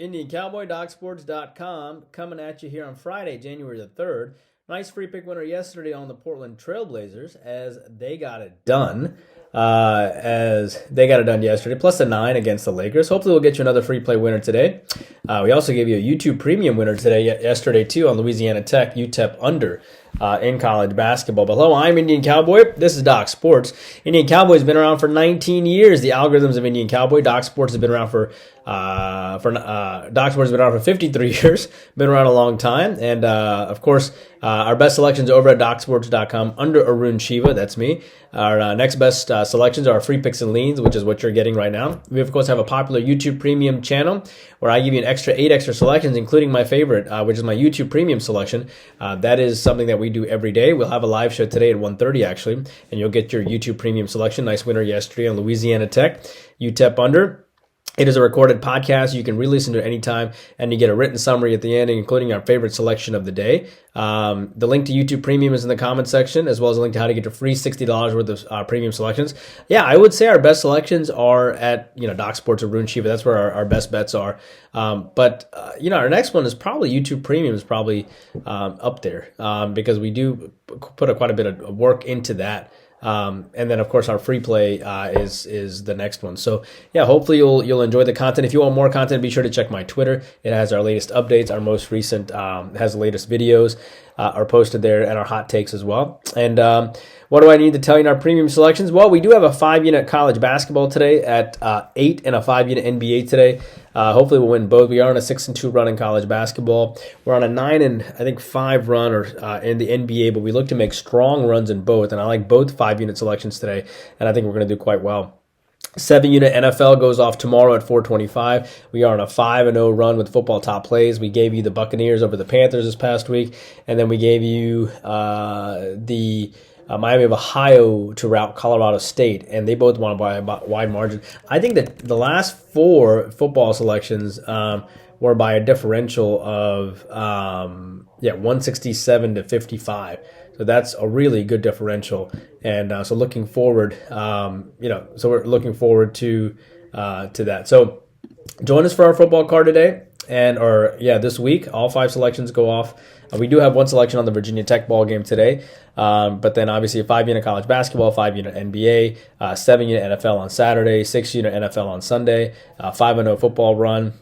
Indian Cowboy, DocSports.com, coming at you here on Friday, January the 3rd. Nice free pick winner yesterday on the Portland Trailblazers as they got it done. Yesterday, plus a 9 against the Lakers. Hopefully we'll get you another free play winner today. We also gave you a YouTube Premium winner yesterday too on Louisiana Tech, UTEP under in college basketball. But hello, I'm Indian Cowboy. This is Doc Sports. Indian Cowboy has been around for 19 years. The algorithms of Indian Cowboy. Doc Sports has been around for Doc Sports has been around for 53 years. Been around a long time. And of course, our best selections over at DocSports.com under Arun Shiva. That's me. Our next best selections are free picks and leans, which is what you're getting right now. We, of course, have a popular YouTube Premium channel where I give you eight extra selections, including my favorite, which is my YouTube Premium selection. That is something that we do every day. We'll have a live show today at 1:30, actually, and you'll get your YouTube Premium selection. Nice winner yesterday on Louisiana Tech, UTEP under. It is a recorded podcast. You can re-listen to it anytime, and you get a written summary at the end, including our favorite selection of the day. The link to YouTube Premium is in the comment section, as well as a link to how to get your free $60 worth of premium selections. Yeah, I would say our best selections are at Doc Sports or Arun Shiva. That's where our best bets are. But our next one is probably YouTube Premium is probably up there because we do put quite a bit of work into that. And then, of course, our free play is the next one. So, yeah, hopefully you'll enjoy the content. If you want more content, be sure to check my Twitter. It has our latest updates. Our most recent has the latest videos are posted there, and our hot takes as well. And what do I need to tell you in our premium selections? Well, we do have a 5-unit college basketball today at 8 and a 5-unit NBA today. Hopefully we'll win both. We are on a 6-2 run in college basketball. We're on a 9-5 run in the NBA, but we look to make strong runs in both. And I like both 5-unit selections today, and I think we're going to do quite well. 7-unit NFL goes off tomorrow at 4:25. We are on a 5-0 run with football top plays. We gave you the Buccaneers over the Panthers this past week, and then we gave you the Miami of Ohio to rout Colorado State, and they both won by a wide margin. I think that the last 4 football selections were by a differential of 167 to 55. So that's a really good differential, and so looking forward, so we're looking forward to that. So join us for our football card today, this week. All 5 selections go off. We do have one selection on the Virginia Tech ball game today, but then obviously a 5-unit college basketball, 5-unit NBA, 7-unit NFL on Saturday, 6-unit NFL on Sunday, 5-0 football run.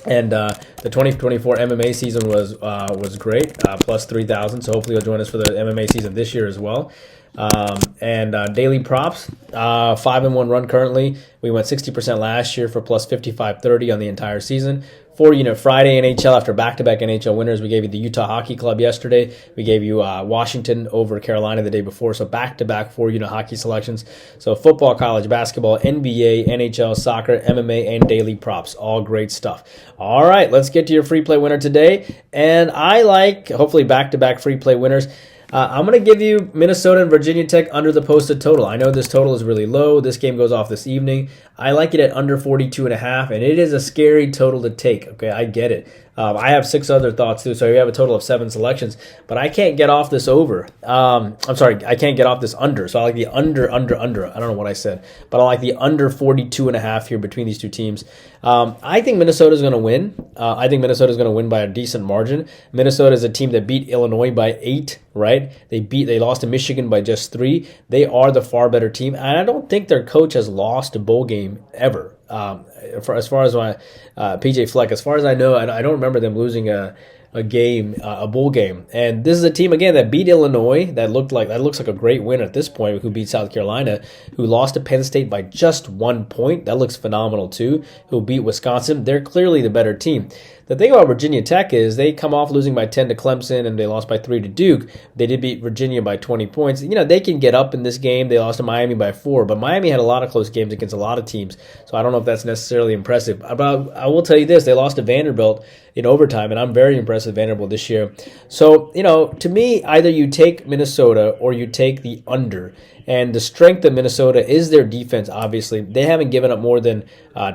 And the 2024 MMA season was great, plus 3,000. So hopefully you'll join us for the MMA season this year as well. Daily props, 5-1 run currently. We went 60% last year for plus 55.30 on the entire season. 4-unit Friday NHL after back-to-back NHL winners. We gave you the Utah Hockey Club yesterday. We gave you Washington over Carolina the day before. So back-to-back 4-unit hockey selections. So football, college basketball, NBA, NHL, soccer, MMA, and daily props. All great stuff. All right, let's get to your free play winner today. And I like, hopefully, back-to-back free play winners. I'm going to give you Minnesota and Virginia Tech under the posted total. I know this total is really low. This game goes off this evening. I like it at under 42.5, and it is a scary total to take. Okay, I get it. I have 6 other thoughts too, so we have a total of 7 selections, but I can't get off this over. I can't get off this under, so I like the under. I don't know what I said, but I like the under 42.5 here between these two teams. I think Minnesota's going to win. I think Minnesota's going to win by a decent margin. Minnesota is a team that beat Illinois by 8, right? They lost to Michigan by just 3. They are the far better team, and I don't think their coach has lost a bowl game ever. As far as my PJ Fleck, as far as I know, I don't remember them losing a bowl game. And this is a team again that beat Illinois. That looks like a great win at this point. Who beat South Carolina, who lost to Penn State by just 1 point. That looks phenomenal too. Who beat Wisconsin? They're clearly the better team. The thing about Virginia Tech is they come off losing by 10 to Clemson and they lost by 3 to Duke. They did beat Virginia by 20 points. They can get up in this game. They lost to Miami by 4, but Miami had a lot of close games against a lot of teams, so I don't know if that's necessarily impressive. But I will tell you this, they lost to Vanderbilt in overtime, and I'm very impressed with Vanderbilt this year. So, to me, either you take Minnesota or you take the under. And the strength of Minnesota is their defense, obviously. They haven't given up more than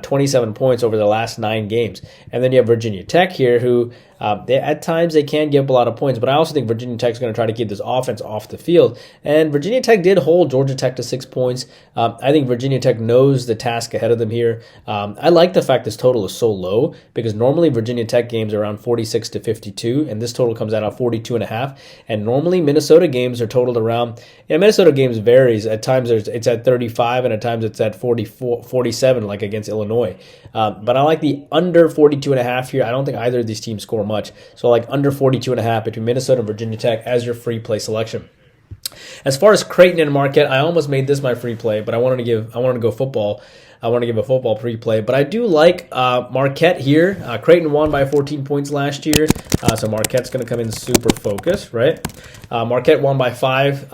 27 points over the last 9 games. And then you have Virginia Tech here, who at times they can give up a lot of points, but I also think Virginia Tech is going to try to keep this offense off the field. And Virginia Tech did hold Georgia Tech to 6 points. I think Virginia Tech knows the task ahead of them here. I like the fact this total is so low because normally Virginia Tech games are around 46 to 52, and this total comes out at 42.5. And normally Minnesota games are totaled around. Minnesota games varies. At times it's at 35, and at times it's at 44, 47, like against Illinois. But I like the under 42.5 here. I don't think either of these teams score much. So I like under 42.5 between Minnesota and Virginia Tech as your free play selection. As far as Creighton and Marquette, I almost made this my free play, but I wanted to go football. I want to give a football pre-play, but I do like Marquette here. Creighton won by 14 points last year, so Marquette's going to come in super focused, right? Marquette won by 5.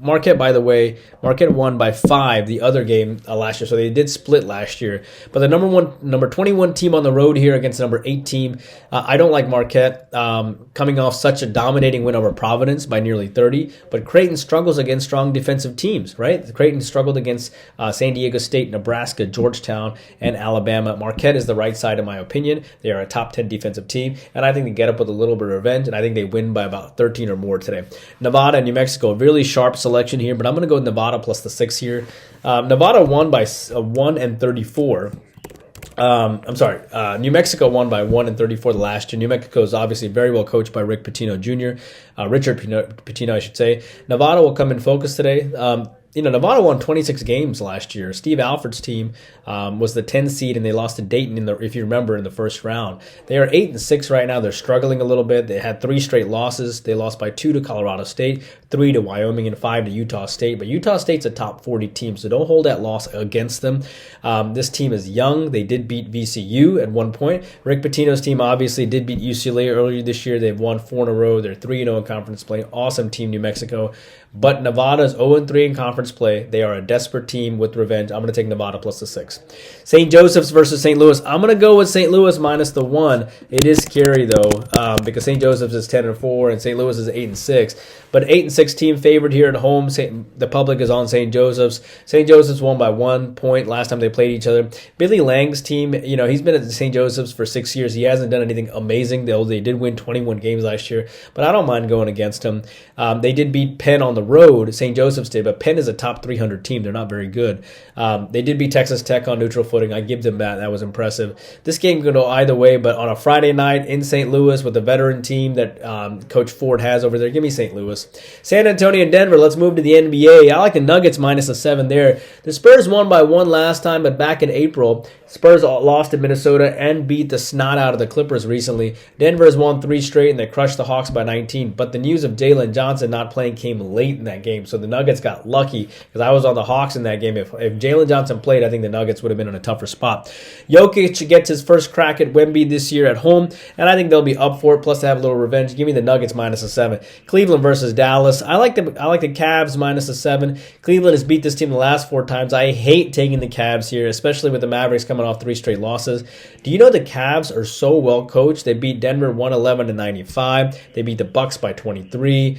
Marquette, by the way, Marquette won by 5 the other game last year, so they did split last year. But the number 21 team on the road here against the number 8 team, I don't like Marquette coming off such a dominating win over Providence by nearly 30. But Creighton struggles against strong defensive teams, right? Creighton struggled against San Diego State, Nebraska, Georgetown, and Alabama. Marquette is the right side, in my opinion. They are a top 10 defensive team, and I think they get up with a little bit of revenge, and I think they win by about 13 or more today. Nevada and New Mexico, really sharp selection here, but I'm going to go with Nevada plus the 6 here. Nevada won by 1-34. New Mexico won by 1-34 the last year. New Mexico is obviously very well coached by Rick Pitino Jr., Richard Pitino, I should say. Nevada will come in focus today. Nevada won 26 games last year. Steve Alford's team was the 10 seed, and they lost to Dayton if you remember, in the first round. They are 8-6 right now. They're struggling a little bit. They had 3 straight losses. They lost by 2 to Colorado State, 3 to Wyoming, and 5 to Utah State. But Utah State's a top 40 team, so don't hold that loss against them. This team is young. They did beat VCU at one point. Rick Pitino's team obviously did beat UCLA earlier this year. They've won 4 in a row. They're 3-0 in conference play. Awesome team, New Mexico. But Nevada's 0-3 in conference play. They are a desperate team with revenge. I'm going to take Nevada plus the 6. St. Joseph's versus St. Louis. I'm going to go with St. Louis minus the 1. It is scary, though, because St. Joseph's is 10-4 and St. Louis is 8-6. But 8-6 team favored here at home. The public is on St. Joseph's. St. Joseph's won by 1 point last time they played each other. Billy Lang's team, he's been at St. Joseph's for 6 years. He hasn't done anything amazing, though they did win 21 games last year. But I don't mind going against him. They did beat Penn on the road. St. Joseph's did, but Penn is a top 300 team. They're not very good. They did beat Texas Tech on neutral footing. I give them that. That was impressive. This game could go either way, but on a Friday night in St. Louis with the veteran team that Coach Ford has over there, give me St. Louis. San Antonio and Denver. Let's move to the NBA. I like the Nuggets minus the 7 there. The Spurs won by 1 last time, but back in April, Spurs lost to Minnesota and beat the snot out of the Clippers recently. Denver has won 3 straight, and they crushed the Hawks by 19. But the news of Jalen Johnson not playing came late in that game, so the Nuggets got lucky because I was on the Hawks in that game. If Jalen Johnson played, I think the Nuggets would have been in a tougher spot. Jokic gets his first crack at Wemby this year at home, and I think they'll be up for it, plus they have a little revenge. Give me the Nuggets minus the 7. Cleveland versus Dallas. I like the Cavs minus the 7. Cleveland has beat this team the last 4 times. I hate taking the Cavs here, especially with the Mavericks coming off 3 straight losses. Do you know the Cavs are so well coached? They beat Denver 111-95. They beat the Bucks by 23.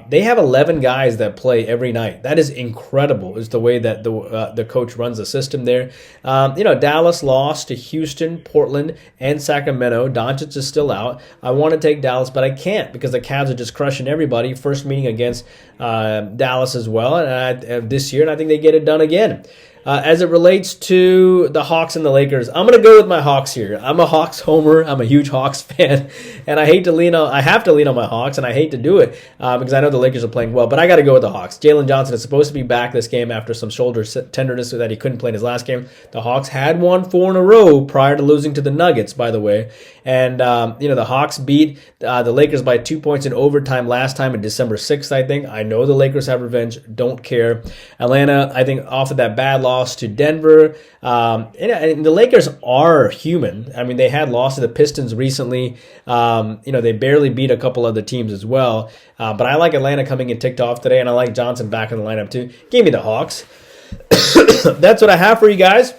They have 11 guys that play every night. That is incredible, is the way that the coach runs the system there. Dallas lost to Houston, Portland, and Sacramento. Doncic is still out. I want to take Dallas, but I can't because the Cavs are just crushing everybody. First meeting against Dallas as well this year, and I think they get it done again. As it relates to the Hawks and the Lakers, I'm going to go with my Hawks here. I'm a Hawks homer. I'm a huge Hawks fan, and I have to lean on my Hawks, and I hate to do it because I know the Lakers are playing well, but I got to go with the Hawks. Jalen Johnson is supposed to be back this game after some shoulder tenderness so that he couldn't play in his last game. The Hawks had won 4 in a row prior to losing to the Nuggets, by the way, and the Hawks beat the Lakers by 2 points in overtime last time on December 6th, I think. I know the Lakers have revenge. Don't care. Atlanta, I think, off of that bad loss to Denver. And the Lakers are human. I mean, they had lost to the Pistons recently. They barely beat a couple other teams as well. But I like Atlanta coming in ticked off today, and I like Johnson back in the lineup too. Give me the Hawks. That's what I have for you guys.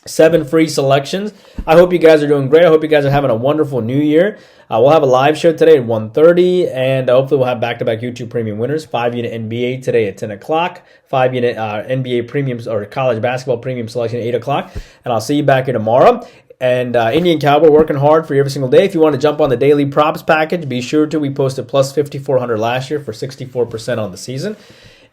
7 free selections. I hope you guys are doing great. I hope you guys are having a wonderful new year. We'll have a live show today at 1:30, and hopefully we'll have back-to-back YouTube Premium winners. 5-unit NBA today at 10 o'clock. 5-unit NBA Premiums or college basketball premium selection at 8 o'clock. And I'll see you back here tomorrow. And Indian Cowboy working hard for you every single day. If you want to jump on the daily props package, be sure to. We posted plus 5,400 last year for 64% on the season.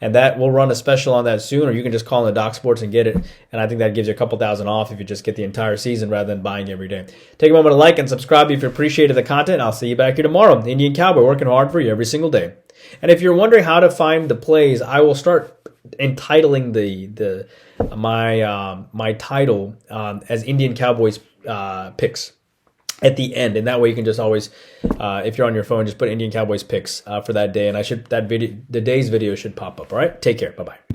And that we'll run a special on that soon, or you can just call in the Doc Sports and get it. And I think that gives you a couple thousand off if you just get the entire season rather than buying every day. Take a moment to like and subscribe if you appreciated the content. I'll see you back here tomorrow. The Indian Cowboy working hard for you every single day. And if you're wondering how to find the plays, I will start entitling my title as Indian Cowboys picks at the end, and that way you can just always, if you're on your phone, just put Indian Cowboys picks for that day, and the day's video should pop up. All right, take care, bye bye.